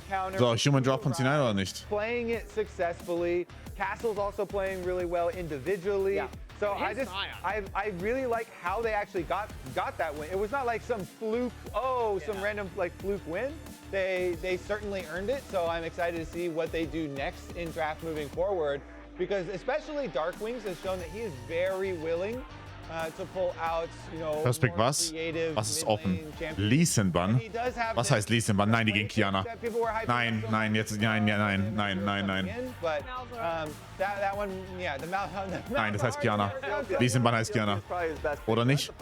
counter. So, Human Draft von C9 oder nicht? Playing it successfully. Castle's also playing really well individually. Yeah. So I really like how they actually got that win. It was not like some fluke, some random like fluke win. They certainly earned it. So I'm excited to see what they do next in draft moving forward, because especially Darkwings has shown that he is very willing to pull out, First Pick was? Was ist offen? Lee-Sin-Ban? Was heißt Lee-Sin-Ban? Nein, die gegen Kiana. Nein, nein, jetzt, nein. But that one, yeah, Nein, das heißt Kiana. Lee-Sin-Ban heißt Kiana. Oder nicht?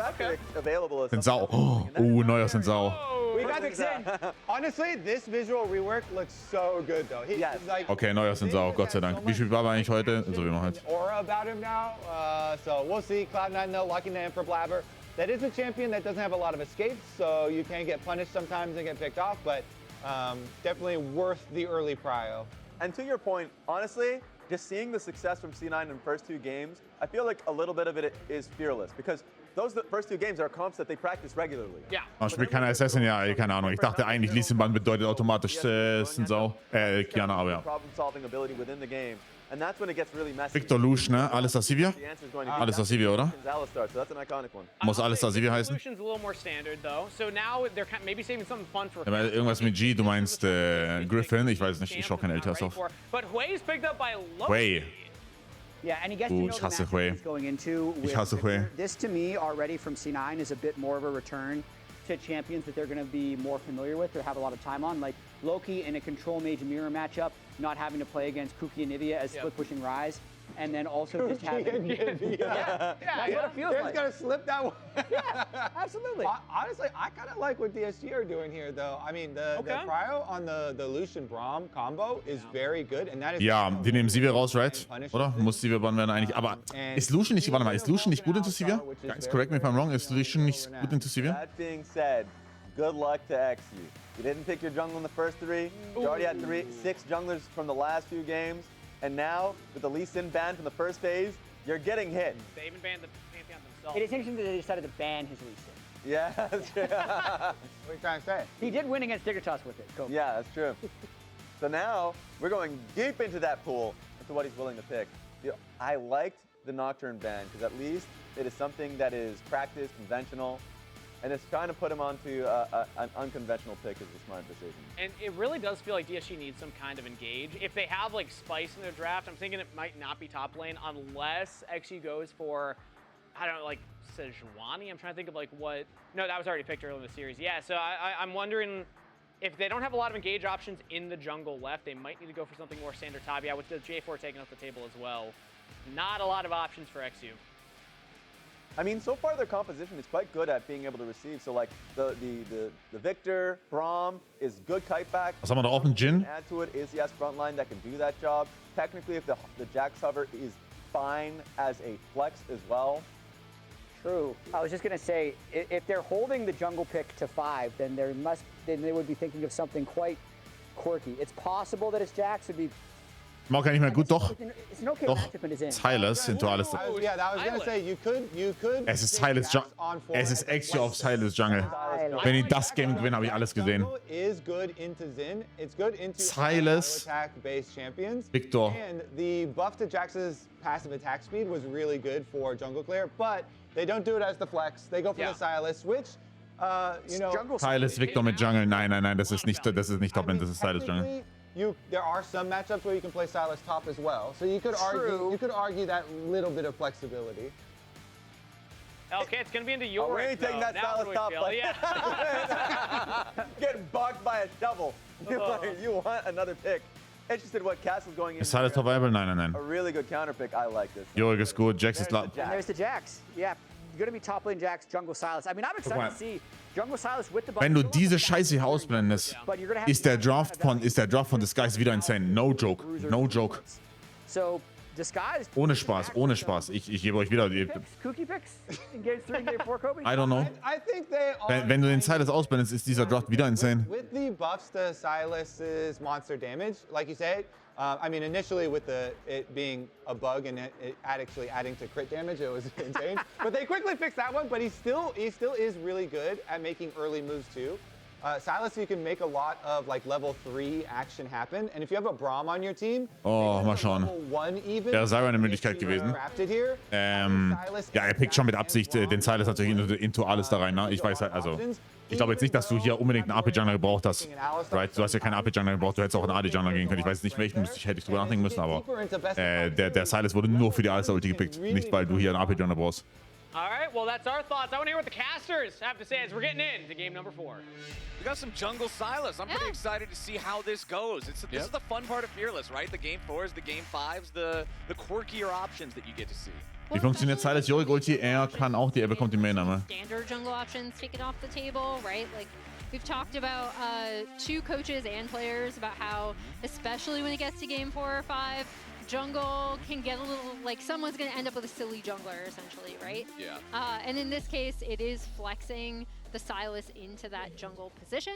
Sind Sau. Oh, Neuer sind Sau. We got the Xin. Honestly, this visual rework looks so good, though. He's like, Okay, Neuer sind Sau, Gott sei Dank. Wie viel war er eigentlich heute? So wie man halt. Aura about him now. So we'll see. Cloud9 though, lucky name for Blabber. That is a champion that doesn't have a lot of escapes, so you can get punished sometimes and get picked off, but definitely worth the early prio. And to your point, honestly, just seeing the success from C9 in the first 2 games, I feel like a little bit of it is fearless, because the first 2 games are comps that they practice regularly. Ja. Oh, spielt keiner Assassin? Ja, keine Ahnung. Ich dachte eigentlich, Lee-Sin-Ban bedeutet automatisch sind Sau. Kiana, aber ja. Problem-solving ability within the game. And that's when it gets really messy. Victor Lush, ne? Alles Sivir? Alles Sivir, oder? So that's an iconic one. Muss alles Sivir heißen? Solution's a little more standard though. So now they're maybe saving something fun for. Ja, irgendwas mit G, du meinst Griffin? Ich weiß nicht, ich schaue keine LTAs auf. But Hui's picked up by Hui. Yeah, and he gets to know ich the hasse matchup Hui. he's going into. Ich hasse Hui. This to me already from C9 is a bit more of a return to champions that they're going to be more familiar with or have a lot of time on, like Loki in a control mage mirror matchup, not having to play against Kuki and Nivea as split pushing Rise, and then also just having that's what it feels They're like. gonna slip that one. Yeah, absolutely. Honestly, I kind of like what DSG are doing here, though. I mean, the prio on the Lucian Braum combo is very good, and that is. Ja, die nehmen Sivir raus, right? Oder? Muss Sivir bannen werden eigentlich. Aber ist Lucian nicht, warte mal, ist Lucian nicht gut into Sivir? Guys, correct me if I'm wrong, ist Lucian nicht gut into Sivir? That being said, good luck to XU. You didn't pick your jungle in the first 3. You already had 6 junglers from the last few games. And now, with the Lee-Sin ban from the first phase, you're getting hit. They even banned the Pantheon themselves. It is interesting that they decided to ban his Lee Sin. Yeah, that's true. What are you trying to say? He did win against Dignitas with it. Go. Yeah, that's true. So now, we're going deep into that pool as to what he's willing to pick. I liked the Nocturne ban, because at least it is something that is practiced, conventional, and it's trying to put him onto an unconventional pick is a smart decision. And it really does feel like DSG needs some kind of engage. If they have like Spice in their draft, I'm thinking it might not be top lane unless XU goes for, I don't know, like Sejuani. I'm trying to think of like what. No, that was already picked earlier in the series. Yeah, so I'm wondering if they don't have a lot of engage options in the jungle left, they might need to go for something more standard top. Yeah, with the J4 taking off the table as well. Not a lot of options for XU. I mean, so far their composition is quite good at being able to receive. So like the Victor, Braum is good kite back. Was haben wir da offen? Jin? Add to it ACS frontline that can do that job. Technically, if the Jax hover is fine as a flex as well. True. I was just gonna say, if they're holding the jungle pick to 5, then they would be thinking of something quite quirky. It's possible that it's Jax would be. Mag er nicht mehr gut, doch. It's an okay Doch. matchup in his end. Silas into alles. Yeah, I was gonna say you could. Es ist Silas Jungle. Es ist XU auf Silas Jungle. Wenn die das Game gewinnen, habe ich alles gesehen. Is good into Xin. It's good into Silas, attack-based champions. Victor. And the buff to Jax's passive attack speed was really good for jungle clear, but they don't do it as the flex. They go for the Silas, which Silas, Victor mit Jungle. Nein, das ist nicht Top Lane, das ist Silas Jungle. There are some matchups where you can play Silas top as well, so you could argue that little bit of flexibility. Okay, it's gonna be into your. We're really taking that Silas top. Yeah. Getting bugged by a shovel. You want another pick? Interested what Castle's going in. Ist Silas top viable? Nein. A really good counter pick. I like this. Jorik ist gut, Jax ist And there's the Jax. Yeah, gonna be top lane Jax, jungle Silas. I mean, I'm excited to see jungle Silas with the. Wenn du diese Scheiße hier ausblendest, ist der Draft von Disguise wieder insane. No joke. So Disguise. Ohne Spaß. Ich gebe euch wieder die. Cookie picks in Game 3 and Game 4, Kobe. I don't know. I think they are. Wenn du den Silas ausblendest, ist dieser Draft wieder insane. With the buffs to Silas's monster damage, like you said, I mean, initially with it being a bug and it actually adding to crit damage, it was insane. But they quickly fixed that one. But he still is really good at making early moves too. Silas, you can make a lot of like level 3 action happen. And if you have a Braum on your team, mal schauen. Wäre Zyra eine Möglichkeit gewesen. Ja, er pickt schon mit Absicht den Silas natürlich into alles da rein. Ne? Ich weiß halt, also, ich glaube jetzt nicht, dass du hier unbedingt einen AP-Jungler gebraucht hast. Right? Du hast ja keinen AP-Jungler gebraucht, du hättest auch einen AD-Jungler gehen können. Ich weiß nicht welchen, hätte ich drüber nachdenken müssen, aber der Silas wurde nur für die Alistar-Ulti gepickt, nicht weil du hier einen AP-Jungler brauchst. All right, well, that's our thoughts. I want to hear what the casters have to say as we're getting into game number 4. We got some jungle Silas. I'm pretty excited to see how this goes. This is the fun part of Fearless, right? The game 4s, the game 5s, the quirkier options that you get to see. Wie funktioniert Silas Yorick Ulti? Er kann auch er bekommt die Main-Name. Standard jungle options taken off the table, right? Like we've talked about 2 coaches and players about how, especially when it gets to game 4 or 5, jungle can get a little, like someone's going to end up with a silly jungler essentially, right? Yeah. And in this case, it is flexing the Silas into that jungle position.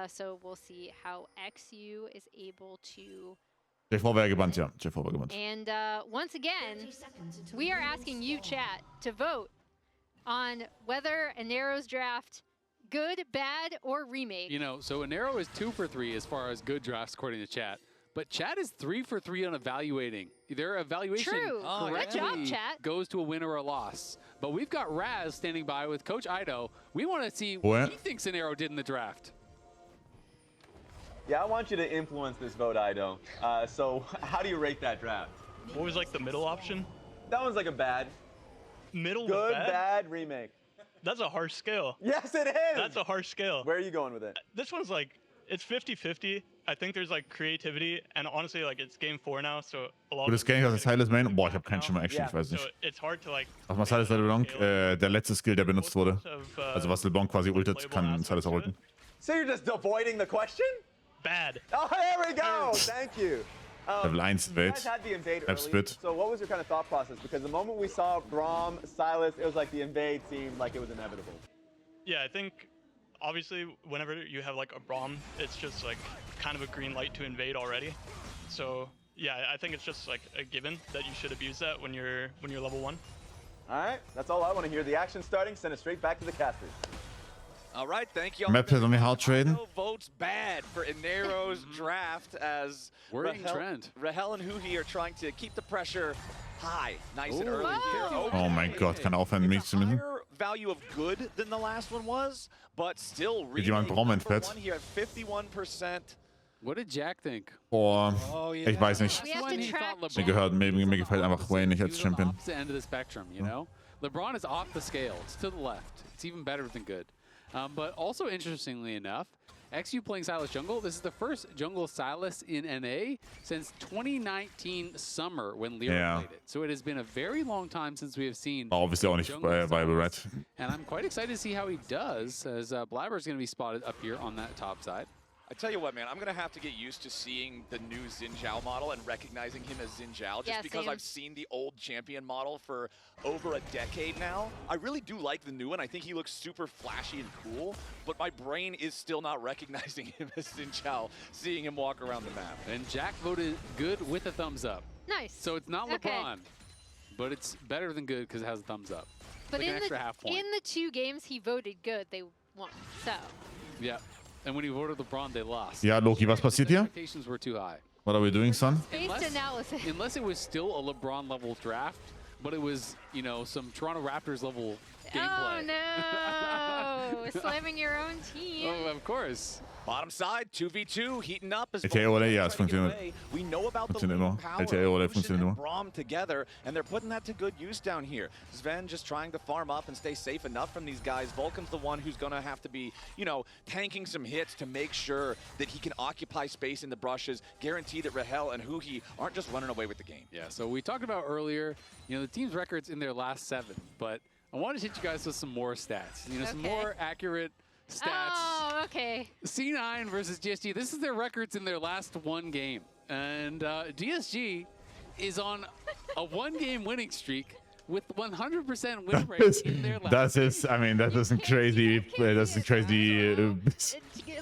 So we'll see how XU is able to. JV wäre gebannt, ja. JV wäre gebannt. And once again, we are asking you, chat, to vote on whether Anero's draft good, bad, or remake. You know, so Anero is 2 for 3 as far as good drafts according to chat. But chat is 3 for 3 on evaluating. Their evaluation correctly goes to a win or a loss. But we've got Raz standing by with Coach Ido. We want to see what he thinks Anero did in the draft. Yeah, I want you to influence this vote, Ido. So how do you rate that draft? What was like the middle option? That one's like a bad. Middle good, bad? bad, remake. That's a harsh scale. Yes, it is. That's a harsh scale. Where are you going with it? This one's like, it's 50-50. I think there's like creativity, and honestly, like it's game 4 now, so a lot. Gutes Game, das ist Silas Main. Boah, ich habe keinen Schimmer, actually, ich weiß nicht. So it's hard to like. Ach mal, Silas LeBlanc, der letzte Skill, der benutzt wurde. Also was LeBlanc quasi ultet, kann Silas auch ulten. So you're just avoiding the question? Bad. Oh, there we go. Thank you. Level 1 Invade. Split. So what was your kind of thought process? Because the moment we saw Braum, Silas, it was like the invade seemed like it was inevitable. Yeah, I think obviously whenever you have like a Braum, it's just like kind of a green light to invade already. So yeah, I think it's just like a given that you should abuse that when you're level 1. All right, that's all I want to hear. The action starting. Send it straight back to the casters. All right, thank you. Map on the hard traden. Votes bad for Anero's draft as Rahel and Huhi are trying to keep the pressure high, nice and early here. Oh mein Gott, kann aufhören, mich zu machen. Value of good than the last one was, but still Geht jemand Braum entfett? Here at 51%. What did Jack think? Oh, ich weiß nicht. Mir gefällt einfach Wayne nicht als Champion. Opposite end of the spectrum, you know? LeBron is off the scale. It's to the left. It's even better than good. But also interestingly enough, XU playing Silas jungle. This is the first jungle Silas in NA since 2019 summer when Lyra played it. So it has been a very long time since we have seen. Obviously auch nicht viable, right? And I'm quite excited to see how he does, as Blabber is going to be spotted up here on that top side. I tell you what, man, I'm going to have to get used to seeing the new Xin Zhao model and recognizing him as Xin Zhao just because I've seen the old champion model for over a decade now. I really do like the new one. I think he looks super flashy and cool, but my brain is still not recognizing him as Xin Zhao, seeing him walk around the map. And Jack voted good with a thumbs up. Nice. So it's not LeBron, but it's better than good because it has a thumbs up. But like in, an extra half point. In the 2 games he voted good, they won. So. Yeah. And when he voted LeBron, they lost. Ja, Loki, was passiert hier? Expectations were too high. What are we doing, son? Unless it was still a LeBron level draft, but it was, you know, some Toronto Raptors level gameplay. Oh no! Slamming your own team. Oh, of course. Bottom side, 2v2, heating up. LTA oder ja, es funktioniert. We know about the power LTA oder funktioniert immer. Braum together, and they're putting that to good use down here. Sven just trying to farm up and stay safe enough from these guys. Vulcan's the one who's going to have to be, you know, tanking some hits to make sure that he can occupy space in the brushes, guarantee that Rahel and Huhi aren't just running away with the game. Yeah, so we talked about earlier, you know, the team's records in their last 7, but I wanted to hit you guys with some more stats. You know, some more accurate stats. Oh, okay. C9 versus DSG. This is their records in their last 1 game. And DSG is on a 1-game winning streak with 100% win rate in their last I mean, that isn't crazy. That isn't crazy.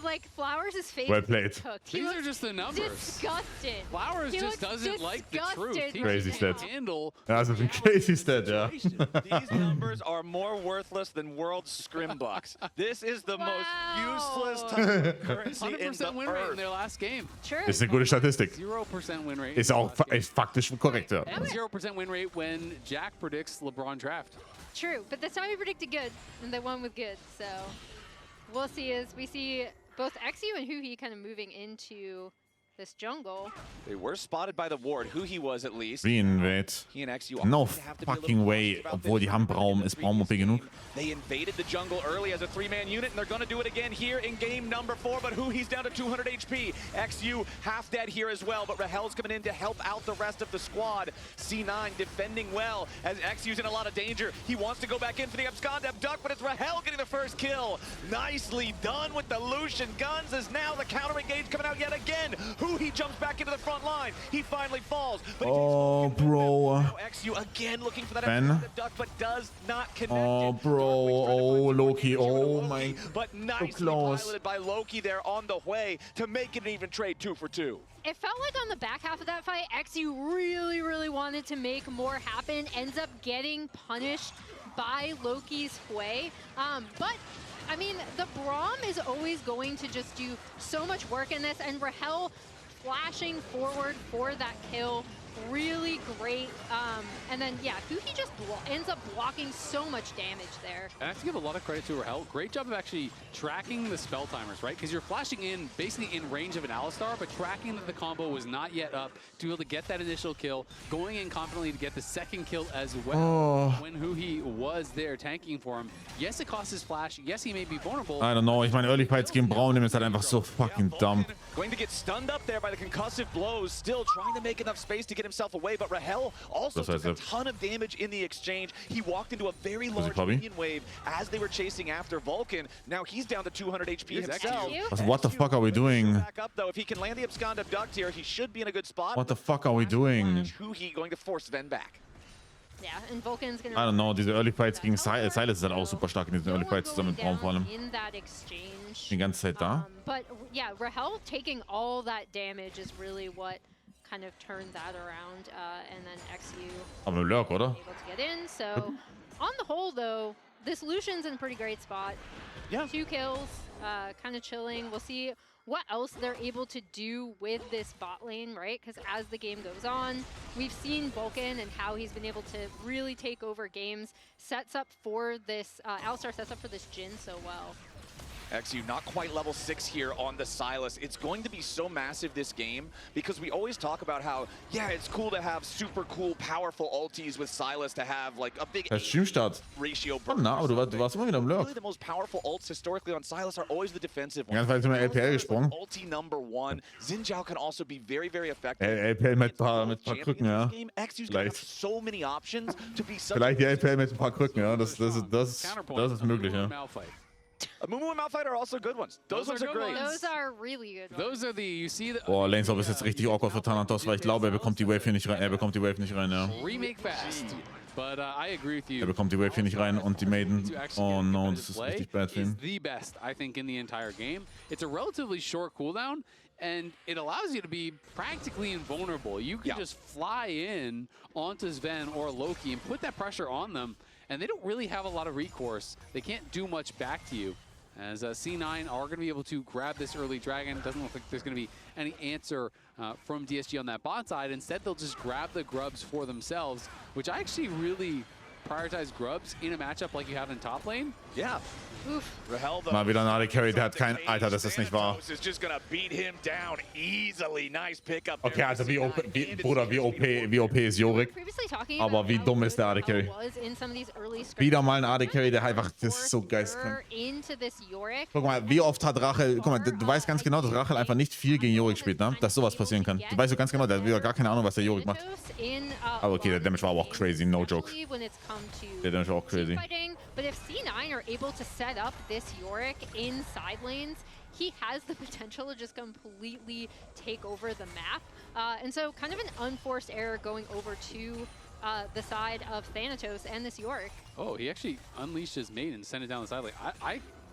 Like Flowers' face. Well played. These are just the numbers. Disgusted. Flowers just doesn't like the truth. He Crazy stat. handle. Das ist ein crazy stat, ja. These numbers are more worthless than world scrim bucks. This is the most useless type of currency in the 100% win rate in earth. their last game. True. Ist eine gute Statistik. 0% win rate. Ist auch faktisch korrekt, ja. And 0% win rate when Jack predicts LeBron draft. True, but this time we predicted good, and they won with good. So we'll see as we see both XU and Huhi kind of moving into this jungle. They were spotted by the ward. Who he was at least. Reinvade. He and XU No have to be a little fucking way, cautious about obwohl this. die haben Braum, ist Braum OP genug. They invaded the jungle early as a 3-man unit, and they're going to do it again here in game number 4. But he's down to 200 HP. XU half dead here as well, but Rahel's coming in to help out the rest of the squad. C9 defending well as XU's in a lot of danger. He wants to go back in for the abscond abduct, but it's Rahel getting the first kill. Nicely done with the Lucian guns as now the counter engage coming out yet again. He jumps back into the front line. He finally falls. But oh, bro. now XU again looking for that Ben. abduct, but does not connect. Oh, bro. Oh, Loki. Oh, my. But nicely close. piloted by Loki there on the way to make it an even trade 2 for 2. It felt like on the back half of that fight, XU really wanted to make more happen, ends up getting punished by Loki's Hwei. But I mean, the Braum is always going to just do so much work in this, and Rahel flashing forward for that kill, really great. And then, yeah, Huhi just ends up blocking so much damage there. And I have to give a lot of credit to Rahel. Great job of actually tracking the spell timers, right? Because you're flashing in basically in range of an Alistar, but tracking that the combo was not yet up to be able to get that initial kill, going in confidently to get the second kill as well when Huhi was there tanking for him. Yes, it costs his flash. Yes, he may be vulnerable. I don't know. Ich meine, Early Fights gegen Braum nehmen ist halt einfach so fucking dumb. Going to get stunned up there by the concussive blows, still trying to make enough space to get himself away, but Rahel also took a ton of damage in the exchange. He walked into a very large minion wave as they were chasing after Vulcan. Now he's down to 200 HP himself. What the fuck are we doing? Back up though. If he can land the abscond abduct here, he should be in a good spot. What the fuck are we doing? Huhi going to force Ven back. Yeah, and Vulcan's gonna. I don't know, diese Early Fights gegen Silas ist halt auch super stark in diesen Early Fights zusammen mit Braum vor allem. In that exchange. Die ganze Zeit da. But yeah, Rahel taking all that damage is really what kind of turned that around, and then XU Aber mit Lurk, oder? able to get in. So on the whole, though, this Lucian's in a pretty great spot. Yeah. 2 kills, kind of chilling. We'll see what else they're able to do with this bot lane, right? Because as the game goes on, we've seen Vulcan and how he's been able to really take over games. Sets up for this, Alistar sets up for this Jhin so well. XU not quite level 6 here on the Sylas. It's going to be so massive this game because we always talk about how, yeah, it's cool to have super cool, powerful ultis with Sylas to have like a big Streamstart. ratio. Na, aber du warst immer wieder im Lurk. Really the most powerful ults historically on Sylas are always the defensive ones. Ganz weit sind wir LPL gesprungen. Ulti number 1. Xin Zhao can also be very effective. LPL mit paar Krücken, ja. XU's gonna have so many options to be such Vielleicht die LPL mit ein paar Krücken, ja. Das ist möglich, ja. Mumu and Malphite are also good ones. Those ones are great. Those are really good ones. Those are the, you see the... Boah, Lanesop ist jetzt richtig awkward für Thanatos, weil ich glaube, er bekommt die Wave hier nicht rein. Er bekommt die Wave nicht rein, ja. Remake fast. But I agree with you. Er bekommt die Wave hier nicht rein und die Maiden. Oh no, das ist richtig bad für ihn. The best, I think, in the entire game. It's a relatively short cooldown, and it allows you to be practically invulnerable. You can just fly in onto Sven or Loki and put that pressure on them, and they don't really have a lot of recourse. They can't do much back to you. As C9 are going to be able to grab this early dragon. Doesn't look like there's going to be any answer from DSG on that bot side. Instead, they'll just grab the grubs for themselves, which I actually really prioritize grubs in a matchup like you have in top lane. Yeah. Rahel, Mal wieder ein AD Carry, der hat kein... Alter, das ist nicht wahr. Okay, also Bruder, wie OP ist Yorick? Aber wie dumm ist der AD Carry? Wieder mal ein AD Carry, der einfach... Das ist so geistkrank. Guck mal, wie oft hat Rachel... Guck mal, du weißt ganz genau, dass Rachel einfach nicht viel gegen Yorick spielt, ne? Dass sowas passieren kann. Du weißt so ganz genau, der hat wieder gar keine Ahnung, was der Yorick macht. Aber okay, der Damage war aber auch crazy, no joke. Der Damage war auch crazy. But if C9 are able to set up this Yorick in side lanes, he has the potential to just completely take over the map. And so kind of an unforced error going over to the side of Thanatos and this York. Oh, he actually unleashed his maiden and sent it down the side. Like,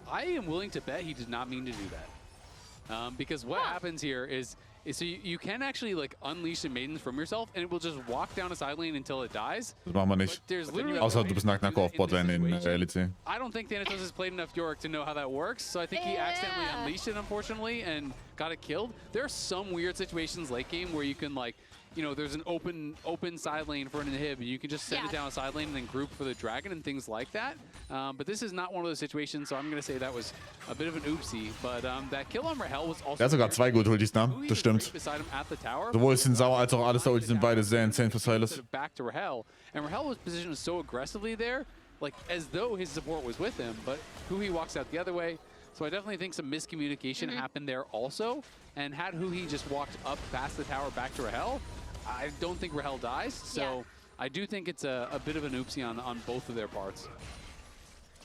I am willing to bet he did not mean to do that. Because what happens here is so you can actually like unleash the maidens from yourself and it will just walk down a side lane until it dies. Das machen wir nicht. Außer du bist Nacko auf Botlane in LTA. I don't think Thanatos has played enough York to know how that works, so I think he accidentally unleashed it, unfortunately, and got it killed. There are some weird situations late game where you can like, you know, there's an open side lane for an inhib, and you can just send it down a side lane and then group for the dragon and things like that. But this is not one of those situations, so I'm going to say that was a bit of an oopsie. But that kill on Rahel was also... Der hat sogar 2 gute Ultis, ne? Das stimmt. Sowohl Sinzao als auch alles der Ultis sind beide sehr insane für Silas. Back to Rahel, and Rahel was positioned so aggressively there, like as though his support was with him, but Huhi walks out the other way. So I definitely think some miscommunication happened there also. And had Huhi just walked up past the tower back to Rahel, I don't think Rahel dies. So I do think it's a bit of an oopsie on both of their parts.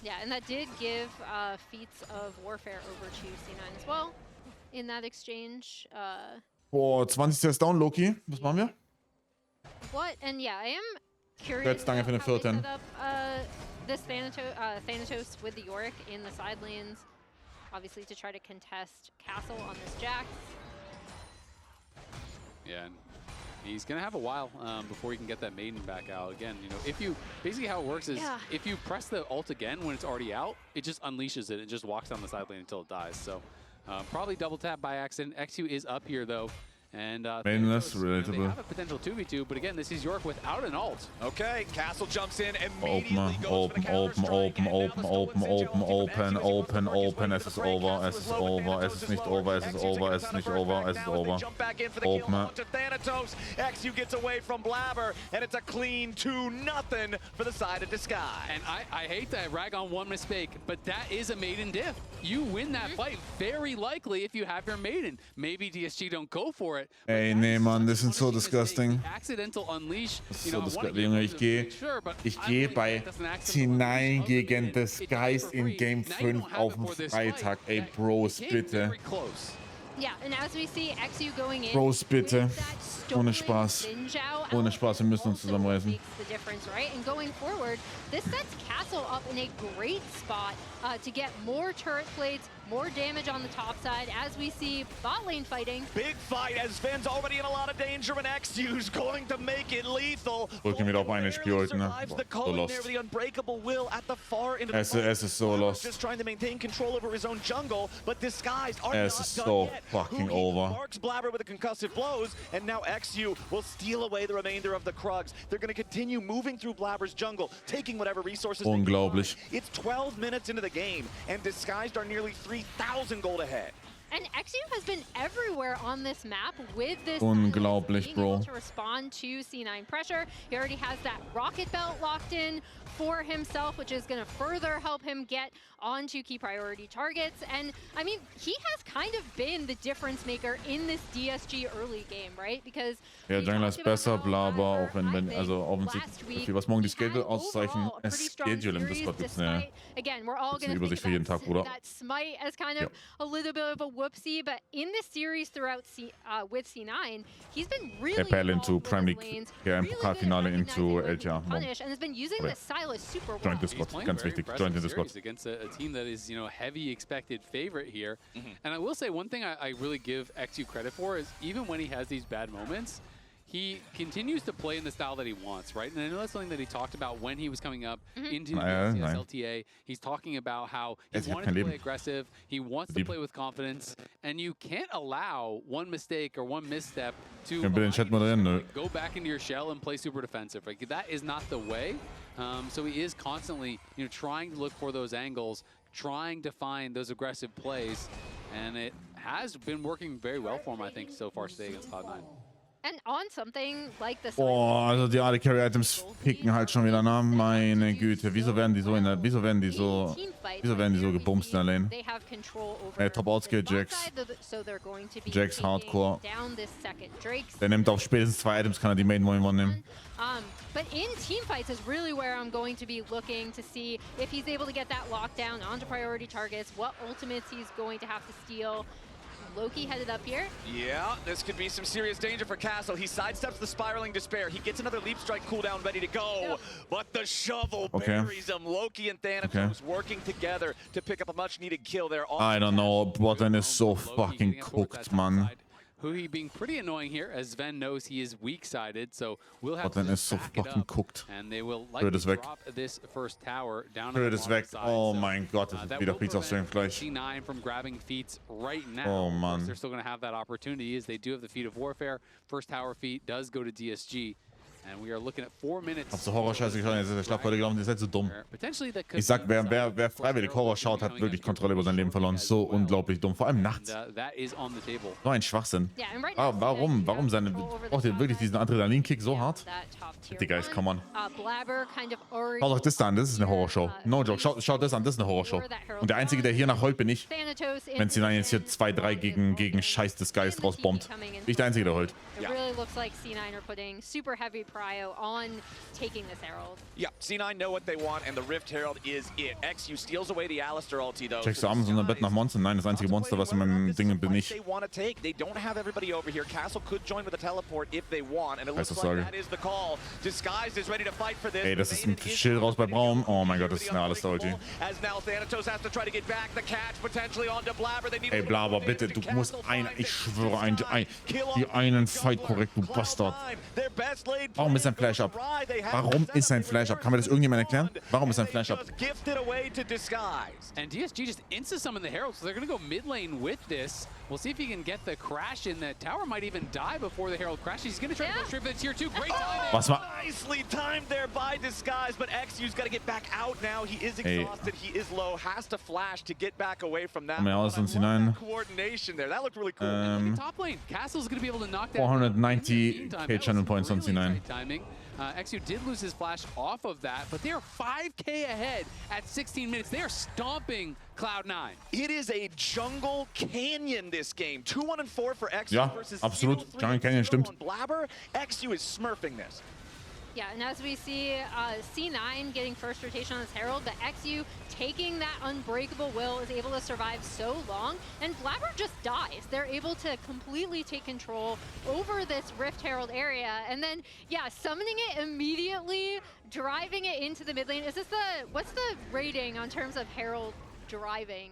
Yeah, and that did give feats of warfare over to C9 as well in that exchange. Boah, 20 CS down, Loki. Was machen wir? What? And yeah, I am curious Jetzt danke für den how they vierten. set up this Thanatos with the Yorick in the side lanes, obviously to try to contest Castle on this Jax. Yeah, and he's gonna have a while before he can get that maiden back out again. You know, if you basically how it works is if you press the ult again when it's already out, it just unleashes it. It just walks down the side lane until it dies. So probably double tap by accident. XU is up here though. And Thanatos, relatable. They have a potential 2v2, but again, this is York without an ult. Okay, Castle jumps in immediately. Open. Es ist over. Es ist over. Es ist nicht over. Es ist over. Es ist nicht over. Es ist over. Open. Thanatos. XU gets away from Blabber, and it's a clean 2-0 for the side of Disguise. And I hate that rag on one mistake, but that is a maiden diff. You win that fight very likely if you have your maiden. Maybe DSG don't go for it. Ey, nee, Mann, das ist so disgusting. Accidental unleash. Das ist so disgusting. Junge, ich gehe bei C9 gegen Disguise in Game 5 auf dem Freitag. Ey, Bros, bitte. Yeah, and as we see XU going in, Bros, bitte. Ohne Spaß. Ohne Spaß, wir müssen uns zusammenreißen. The difference, right? And going forward, this sets Castle up in a great spot to get more turret plates, more damage on the top side as we see bot lane fighting. Big fight as Sven's already in a lot of danger and XU's going to make it lethal. Rücken wieder auf eine Spiel heute, ne? So lost. Es ist so lost. Just trying to maintain control over his own jungle, but Disguise are Es ist so fucking over. Marks Blabber with the concussive blows, and now XU will steal away the remainder of the Krugs. They're going to continue moving through Blabber's jungle, taking whatever resources they can Unglaublich. find. It's 12 minutes into the game, and Disguised are nearly 3,000 gold ahead. And XU has been everywhere on this map with this Unglaublich, being able bro. to respond to C9 pressure. He already has that rocket belt locked in for himself, which is going to further help him get onto key priority targets. And I mean, he has kind of been the difference maker in this DSG early game, right? Because Ja, Jungler ist besser, bla, aber auch wenn also offensichtlich viel, was morgen die Schedule auszeichnen, Scheduling, das war jetzt eine Übersicht für jeden Tag, Bruder. That smite as kind of a little bit of a whoopsie, but in this series throughout with C9, he's been really Appel into Prime League, im Pokalfinale into LTA. Punish, and has been using the Silas super well. Joint Discord, ganz wichtig, joint in Discord. Against a team that is, you know, heavy expected favorite here. And I will say one thing I really give XU credit for is even when he has these bad moments, he continues to play in the style that he wants, right? And I know that's something that he talked about when he was coming up into LTA. He's talking about how he wanted to play aggressive, he wants to play with confidence, and you can't allow one mistake or one misstep to go back into your shell and play super defensive. Like, that is not the way. So he is constantly, you know, trying to look for those angles, trying to find those aggressive plays, and it has been working very well for him, I think, so far today against Cloud9. And on something like this. Boah, also die AD Carry Items picken halt schon wieder, ne? Meine Güte, wieso werden die so gebumst in der Lane? Top Outskill Jax. Jax Hardcore. Der nimmt auf spätestens 2 Items, kann er die Main One nehmen. But in teamfights is really where I'm going to be looking to see if he's able to get that lockdown onto priority targets, what ultimates he's going to have to steal. Loki headed up here. Yeah, this could be some serious danger for Castle. He sidesteps the Spiraling Despair. He gets another Leap Strike cooldown ready to go. But the shovel buries him. Loki and Thanatos working together to pick up a much-needed kill there. I don't know, Botland is so fucking cooked, man. Huhi being pretty annoying here, as Sven knows he is weak-sided, so we'll have Botland to is so fucking cooked. and they will likely drop this first tower down on the weg. side. Oh mein Gott, das ist wieder Pizza Stream gleich. C9 from grabbing feats right now. Oh man. They're still going to have that opportunity as they do have the feat of warfare. First tower feat does go to DSG. And we are looking at 4 minutes. Hab's so Horror-Scheiße geschaut, jetzt ist der Schlafleute gelaufen, ihr seid so dumm. Ich sag, wer freiwillig Horror schaut, hat wirklich Kontrolle über sein Leben verloren. So unglaublich dumm, vor allem nachts. So ein Schwachsinn. Warum seine... Braucht ihr wirklich diesen Adrenalinkick so hart? Digga, jetzt come on. Schaut euch das da an, das ist eine Horrorshow. No joke, schaut das an, das ist eine Horrorshow. Und der Einzige, der hier nach heult, bin ich. Wenn sie dann jetzt hier 2-3 gegen Scheiß des Geist rausbombt. Ich der Einzige, der heult. It really looks like C9 are putting super heavy prio on taking this Herald. Yeah, C9 know what they want, and the Rift Herald is it. XU steals away the Alistair ulti, though. Checkst du abends unser Bett nach Monster? Nein, das einzige Monster, was in meinem Ding bin ich. They want to take. They don't have everybody over here. Castle could join with a teleport if they want, and it looks like that is the call. Disguised is ready to fight for this. Ey, das ist ein Schild raus bei Braum. Oh mein Gott, das ist eine Alistair ulti. As now Thanatos has to try to get back the catch potentially onto Blabber. They need. Ey, Blabber, bitte, du musst ich schwöre, die einen Fight korrekt, du Bastard. Warum ist ein Flash-Up? Warum ist ein Flash-Up? Kann mir das irgendjemand erklären? Warum ist ein Flash-Up? And DSG just insta-summon the Herald, so they're going to go mid lane with this. We'll see if he can get the crash in. The tower might even die before the Herald crashes. He's going to try to go straight for the tier 2. Great timing. Was war? Nicely timed there by Disguise, but XU's got to get back out now. He is exhausted. He is low. Has to flash to get back away from that. Coordination there. That looked really cool. Top lane. Castle's going to be able to knock that 490k channel points on C9. XU did lose his flash off of that, but they are 5k ahead at 16 minutes. They are stomping Cloud9. It is a jungle canyon this game. 2-1-4 for XU Ja, versus absolut. Jungle Canyon stimmt. Blabber. XU is smurfing this. Yeah, and as we see C9 getting first rotation on this Herald, but XU taking that unbreakable will is able to survive so long, and Blabber just dies. They're able to completely take control over this Rift Herald area, and then, yeah, summoning it immediately, driving it into the mid lane. Is this what's the rating on terms of Herald driving?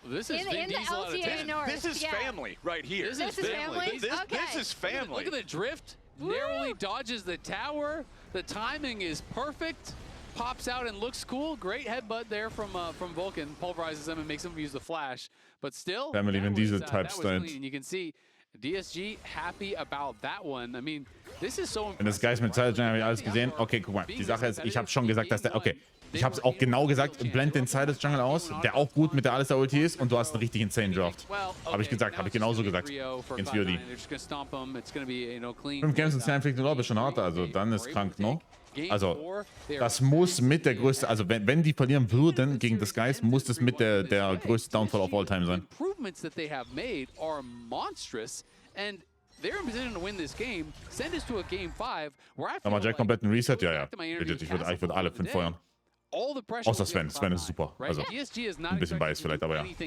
This is in the LTA North. This is family right here. This is family? This is family. Look at the drift. Narrowly dodges the tower. The timing is perfect. Pops out and looks cool. Great headbutt there from Vulcan. Pulverizes them and makes them use the flash. But still, Family, wenn diese Types and you can see DSG happy about that one. I mean, this is so. Wenn das Geist mit Zeit habe ich alles gesehen. Okay, guck mal. Die Sache ist, ich habe schon gesagt, dass der. Okay. Ich habe es auch genau gesagt, blend den Silas Jungle aus, der auch gut mit der Alistair Ulti ist, und du hast einen richtig insane Draft. Habe ich gesagt, habe ich genauso gesagt. Ins VOD. 5 Games und 10 Fliegen Lobby ist schon hart, also dann ist krank, no? Also, das muss mit der größte, also wenn die verlieren würden gegen das Geist, muss das mit der größte Downfall of all time sein. They're in position to win this game. Send us to a game 5 where I feel Aber Jack kompletten Reset, ja. Ich würde alle 5 feuern. Außer Sven. Sven ist super. Also, ein bisschen biased vielleicht, aber ja. If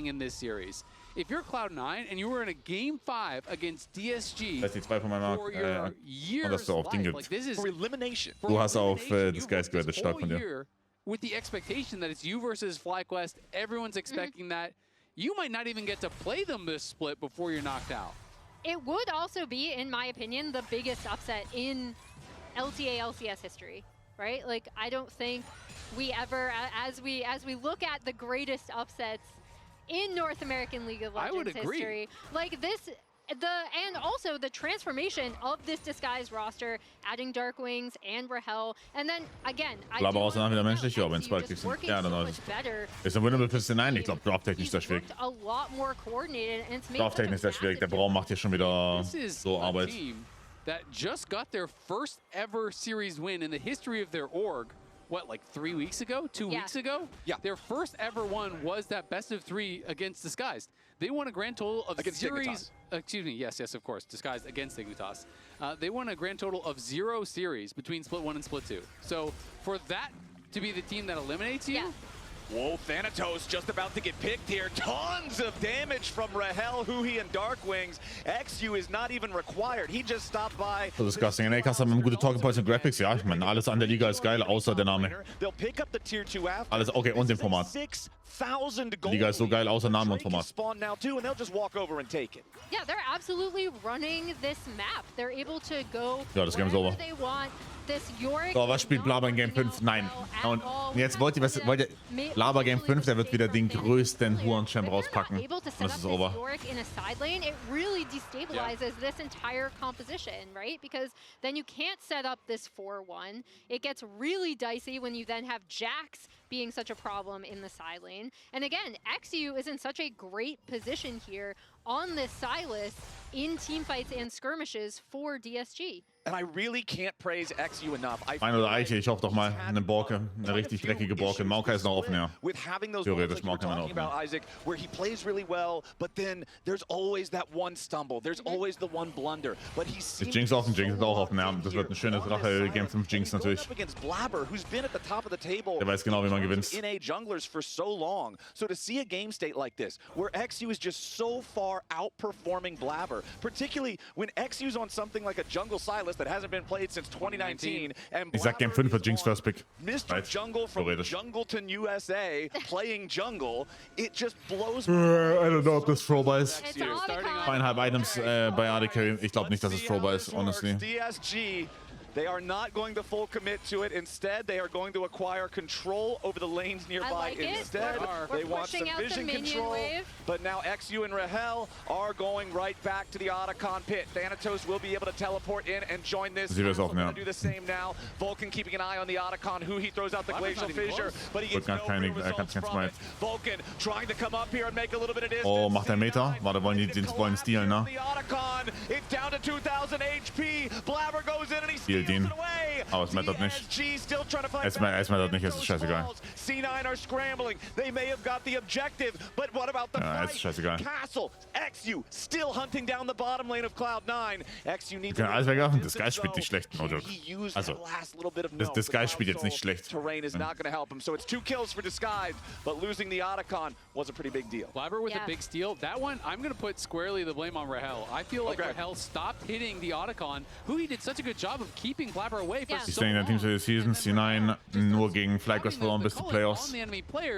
you're Cloud9 and you were in a game 5 against DSG, das ist die 2 von meiner und dass du auf Ding gibst. Elimination. Du hast auf das Geist gehört, das ist stark von dir. With the expectation that it's you versus FlyQuest, everyone's expecting that. You might not even get to play them this split before you're knocked out. It would also be, in my opinion, the biggest upset in LTA LCS history, right? Like, I don't think we ever, as we look at the greatest upsets in North American League of Legends history, like this, and also the transformation of this Disguise roster, adding Darkwings and Rahel, and then again, Blabber auch danach wieder menschlich, ja, wenn es bald ist. Ja, dann ist ein Winnable für C9. Ich glaube, drafttechnisch ist das schwierig. Drafttechnisch ist das schwierig. Der Braum macht hier schon wieder so Arbeit. That just got their first ever series win in the history of their org. What, like 3 weeks ago? 2 weeks ago? Yeah. Their first ever one was that best of 3 against Disguised. They won a grand total of against series. Excuse me, yes, of course. Disguised against Dignitas. They won a grand total of 0 series between Split 1 and Split 2. So for that to be the team that eliminates you, Whoa, Thanatos just about to get picked here. Tons of damage from Rahel, Huhi, and Darkwings. XU is not even required. He just stopped by. So disgusting. In A-Kasse haben wir gute Talking Points und Graphics. Ja, ich meine, alles an der Liga ist geil, außer der Name. They'll pick up the tier 2 after. Alles okay und dem Format. Die Liga ist so geil, außer Name und Format. Yeah, they're absolutely running this map. They're able to go Ja, das Game ist over. they want. This Yorick So, was spielt Blabber in Game 5? Nein. Und jetzt wollt ihr Blabber Game 5, der wird wieder den größten Huren-Champ rauspacken. Und das ist over. In a side lane, it really destabilizes this entire composition, right? Because then you can't set up this 4-1. It gets really dicey when you then have Jax being such a problem in the side lane. And again, XU is in such a great position here on this Sylas in teamfights and skirmishes for DSG. And I really can't praise XU enough. Ein oder Eiche, ich hoffe doch mal eine Borke, eine richtig dreckige Borke. Mauka ist noch offen, ja. Theoretisch Mauka immer noch offen. Isaac, where he plays really well, but then there's always that one stumble. There's always the one blunder. But he's Jinx offen, Jinx ist auch offen, ja. Das wird ein schönes Rache Game 5 Jinx natürlich. Der weiß genau, wie man gewinnt. NA junglers for so long. So to see a game state like this, where XU is just so far outperforming Blabber, particularly when XU's on something like a jungle Sylas that hasn't been played since 2019. And ich sag Game 5 für Jinx First Pick. Mr. Jungle from Jungleton USA playing jungle, it just blows. I don't know, ob das throwbar ist. 2,5 Items bei AD Carry. Ich glaube nicht, dass es throwbar ist, honestly. DSG. They are not going to full commit to it. Instead, they are going to acquire control over the lanes nearby. Instead, they want some vision control. But now XU and Rahel are going right back to the Otacon pit. Thanatos will be able to teleport in and join this. Sie wird going to do the same now. Vulcan keeping an eye on the Otacon. Who he throws out the glacial fissure, but he gets no real results from it. Vulcan trying to come up here and make a little bit of distance. Oh, macht er Meter? Warte, wollen die wollen stealen, ne? The Otacon, it's down to 2,000 HP. Blabber goes in and he steals. Aber es mattert nicht. Es mattert nicht, es ist scheißegal. C9 are scrambling. They may have got the objective, but what about the fight? Es ist scheißegal. Castle, XU still hunting down the bottom lane of Cloud9. XU needs alles wegwerfen. Das Geist spielt nicht schlecht, no joke. Also, das Geist spielt jetzt nicht schlecht. Terrain is not going to help him, so it's 2 kills for Disguise, but losing the Otacon was a pretty big deal. Blabber with a big steal. That one, I'm going to put squarely the blame on Rahel. I feel like Rahel stopped hitting the Otacon, who he did such a good job of keeping Blabber away for Ich denke, in der Team Season C9 nur gegen FlyQuest verloren bis zu Playoffs.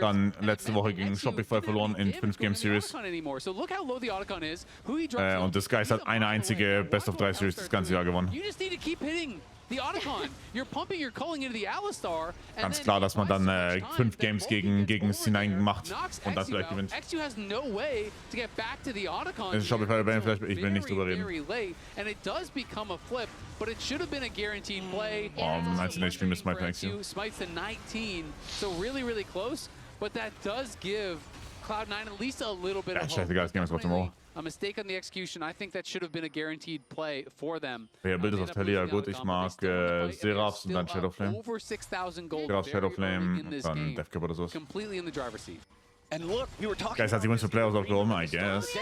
Dann letzte Woche gegen Shopify verloren in 5 Game Series. Und das Geist hat eine einzige Best of 3 Series das ganze Jahr gewonnen. Ganz klar, dass man dann 5 Games gegen C9 macht und dann vielleicht gewinnt. Es ist Shopify Band, vielleicht, ich will nicht drüber reden. Oh, 19 HP missed my thanks you. Smites to 19, so really close, but that does give Cloud9 at least a little bit of hope. Scheißegal, das Game ist trotzdem over. A mistake on the execution. I think that should have been a guaranteed play for them. Ja, Bild ist auf Talia, gut. Ich mag Seraphs und dann Shadowflame. Seraphs, Shadowflame und dann Deathcap oder sowas. Completely in the driver's seat. And look, we were talking Guys, hat sich uns für Playoffs aufgehoben, I guess.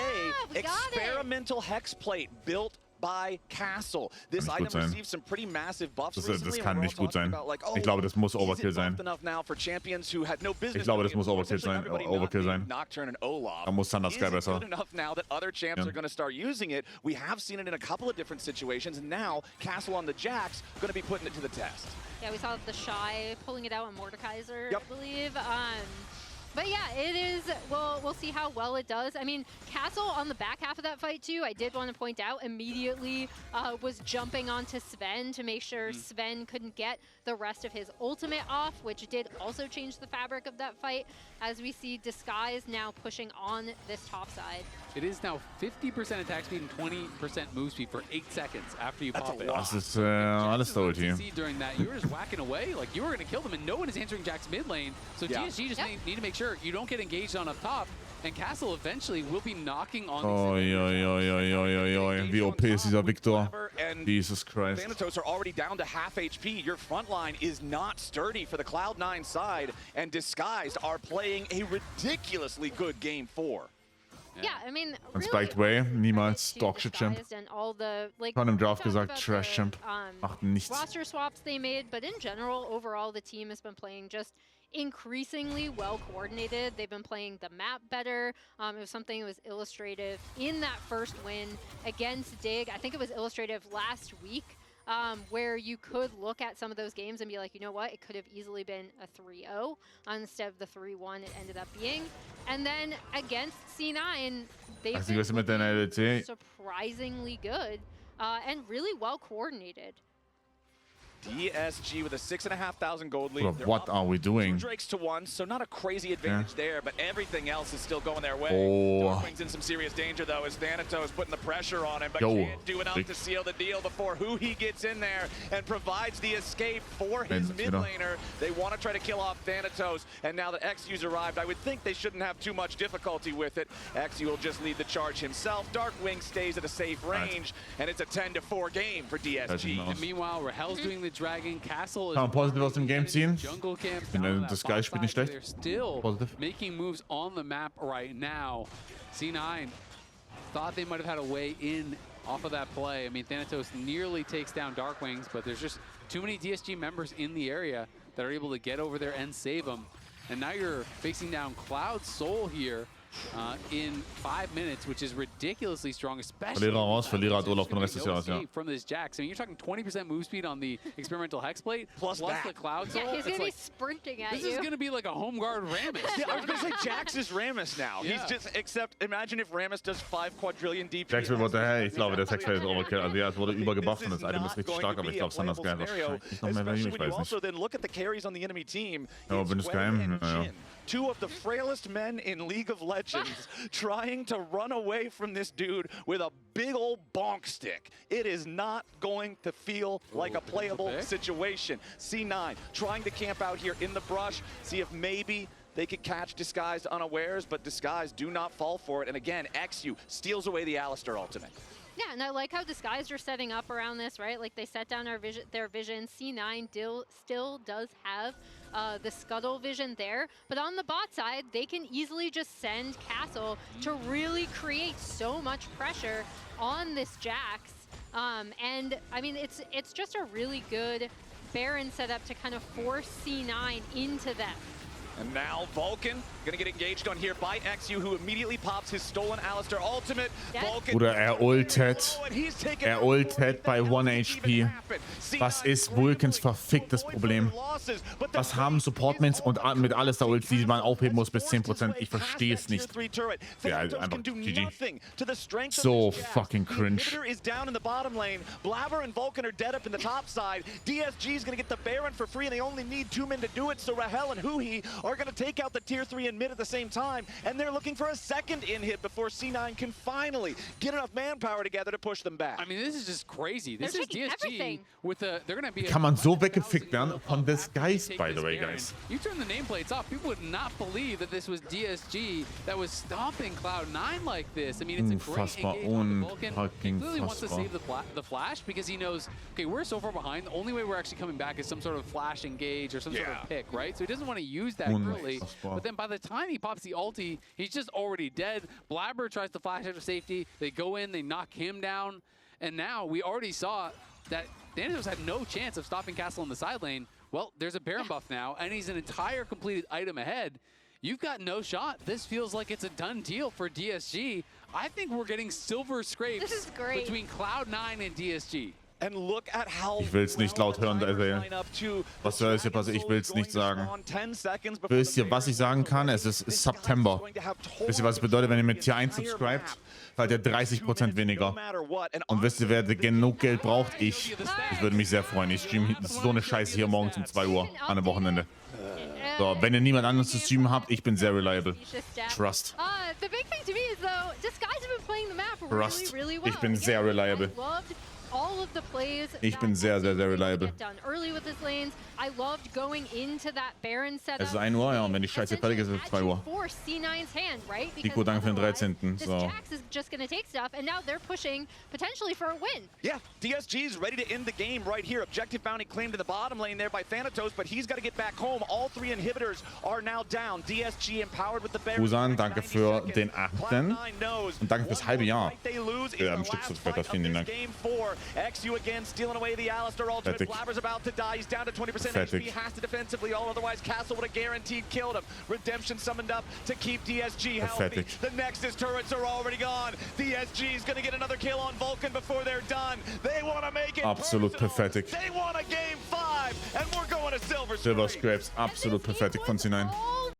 Experimental hex plate built by Castle. This item received some pretty massive buffs. Das kann nicht gut sein. Ich glaube, das muss Overkill sein. Ich glaube, das muss Overkill sein. Da muss Thunder Sky besser. Enough now that other champs are going to start using it. We have seen it in a couple of different situations, and now Castle on the Jax going to be putting it to the test. Yeah, we saw the Shy pulling it out on Mordekaiser, I believe. But yeah, it is, we'll see how well it does. I mean, Castle on the back half of that fight too, I did want to point out, immediately was jumping onto Sven to make sure Sven couldn't get the rest of his ultimate off, which did also change the fabric of that fight, as we see Disguise now pushing on this top side. It is now 50% attack speed and 20% move speed for 8 seconds after you pop it. Das ist alles der Ulti. During that, you were just whacking away, like you were going to kill them, and no one is answering Jack's mid lane. So DSG just need to make sure you don't get engaged on up top, and Castle eventually will be knocking on wie OP ist dieser Victor. Jesus Christ. Thanatos are already down to half HP. Your front line is not sturdy for the Cloud9 side, and Disguised are playing a ridiculously good game 4. Yeah, I mean, really, Spiked Way, niemals Dogshit Champ. Von dem Draft gesagt, Trash Champ. Macht nichts. Roster swaps they made, but in general, overall, the team has been playing just increasingly well coordinated. They've been playing the map better. It was something that was illustrative in that first win against Dig. I think it was illustrative last week, where you could look at some of those games and be like, you know what, it could have easily been a 3-0 instead of the 3-1 it ended up being. And then against C9, they've been LTA. surprisingly good and really well coordinated. DSG with a 6,500 gold lead. Bro, what are we doing? 2 drakes to 1, so not a crazy advantage there, but everything else is still going their way. Darkwing's in some serious danger though, as Thanatos putting the pressure on him, but can't do enough to seal the deal before Huhi gets in there and provides the escape for his mid laner. They want to try to kill off Thanatos, and now that XU's arrived, I would think they shouldn't have too much difficulty with it. XU will just lead the charge himself. Darkwing stays at a safe range, and it's a 10-4 game for DSG. And meanwhile, Rahel's doing the Dragon Castle. Kann man positiv aus dem Game ziehen. Jungle Camp. Das Sky spielt nicht schlecht. They're still Positive. making moves on the map right now. C9 thought they might have had a way in off of that play. I mean, Thanatos nearly takes down Darkwings, but there's just too many DSG members in the area that are able to get over there and save them. And now you're facing down Cloud Soul here in 5 minutes, which is ridiculously strong, especially Verlierer hat Urlaub für den Rest des Jahres, ja. from this Jax. I mean, you're talking 20% move speed on the experimental hex plate, plus the Cloud Soul. Yeah, he's going to like, be sprinting at this you. is going to be like a home guard Rammus. Yeah, I was going to say Jax is Rammus now. Yeah. He's just, except imagine if Rammus does 5 quadrillion DP. Jax wurde, hey, ich glaube, der Sexfeld ist Overkill. Also ja, es wurde übergebufft und das Item ist richtig stark, aber ich glaube, Sanders geil wahrscheinlich noch mehr Value, ich weiß nicht. Also then look at the carries on the enemy team. Ja, bin ich geheim. Ja. 2 of the frailest men in League of Legends trying to run away from this dude with a big old bonk stick. It is not going to feel like a playable situation. C9 trying to camp out here in the brush, see if maybe they could catch Disguised unawares, but Disguised do not fall for it. And again, XU steals away the Alistar ultimate. Yeah, and I like how Disguised are setting up around this, right? Like, they set down their vision. C9 still does have the scuttle vision there, but on the bot side, they can easily just send Castle to really create so much pressure on this Jax. And, I mean, it's just a really good Baron setup to kind of force C9 into them. And now Vulcan gonna get engaged on here by XU, who immediately pops his stolen Alistar ultimate. Vulcan, Oder ultet bei 1 HP. Was ist Vulcans verficktes Problem? Was haben Supportments und mit Alistar Ults, die man aufheben muss bis 10%? Ich verstehe es nicht. Ja, einfach GG. So fucking cringe. Is down in the bottom lane. Blabber and Vulcan are dead up in the top side. DSG is gonna get the Baron for free, and they only need 2 men to do it, so Rahel and Huhi are going to take out the tier 3 in mid at the same time, and they're looking for a second in-hit before C9 can finally get enough manpower together to push them back. I mean, this is just crazy. This is DSG with they're going to be... Kann man so weggefickt werden von Disguised, by the way, guys. You turn the nameplates off, people would not believe that this was DSG that was stomping Cloud9 like this. I mean, it's a great engagement with Vulcan. He clearly wants to save the flash because he knows, okay, we're so far behind, the only way we're actually coming back is some sort of flash engage or some sort of pick, right? So he doesn't want to use that early, but then by the time he pops the ulti, he's just already dead. Blabber tries to flash out of safety. They go in, they knock him down, and now we already saw that Thanatos had no chance of stopping Castle in the side lane. Well, there's a Baron buff now, and he's an entire completed item ahead. You've got no shot. This feels like it's a done deal for DSG. I think we're getting silver scrapes between Cloud9 and DSG. And look at how ich will es nicht laut hören, was soll es hier passieren? Ich will es nicht sagen. Wisst ihr, was ich sagen kann? Es ist September. Wisst ihr, was es bedeutet, wenn ihr mit Tier 1 subscribt? Zahlt ihr 30% weniger. Und wisst ihr, wer genug Geld braucht? Ich würde mich sehr freuen. Ich streame so eine Scheiße hier morgens um 2 Uhr an einem Wochenende. So, wenn ihr niemand anderes zu streamen habt, ich bin sehr reliable. Trust. Trust. Ich bin sehr reliable. All of the plays ich bin sehr, sehr, sehr reliable. Early with his lanes. I loved going into that Baron setup. Es ist 1 Uhr, ja, und wenn die Scheiße fertig ist, ist es 2 Uhr. Nico, danke für den 13. So. Jax is just going to take stuff, and now they're pushing potentially for a win. Yeah, DSG is ready to end the game right here. Objective bounty claimed in the bottom lane there by Thanatos, but he's got to get back home. All 3 inhibitors are now down. DSG empowered with the Baron. Busan, danke für den 8. Und danke fürs halbe Jahr. Am Stück subscribed, vielen Dank. XU again stealing away the Alistar ultimate. Blabber's about to die. He's down to 20% HP. Has to defensively all. Otherwise, Castle would have guaranteed killed him. Redemption summoned up to keep DSG healthy. The Nexus turrets are already gone. DSG is going to get another kill on Vulcan before they're done. They want to make it absolut personal. pathetic. They want a game 5, and we're going to Silver Scrapes, absolut pathetic von C9.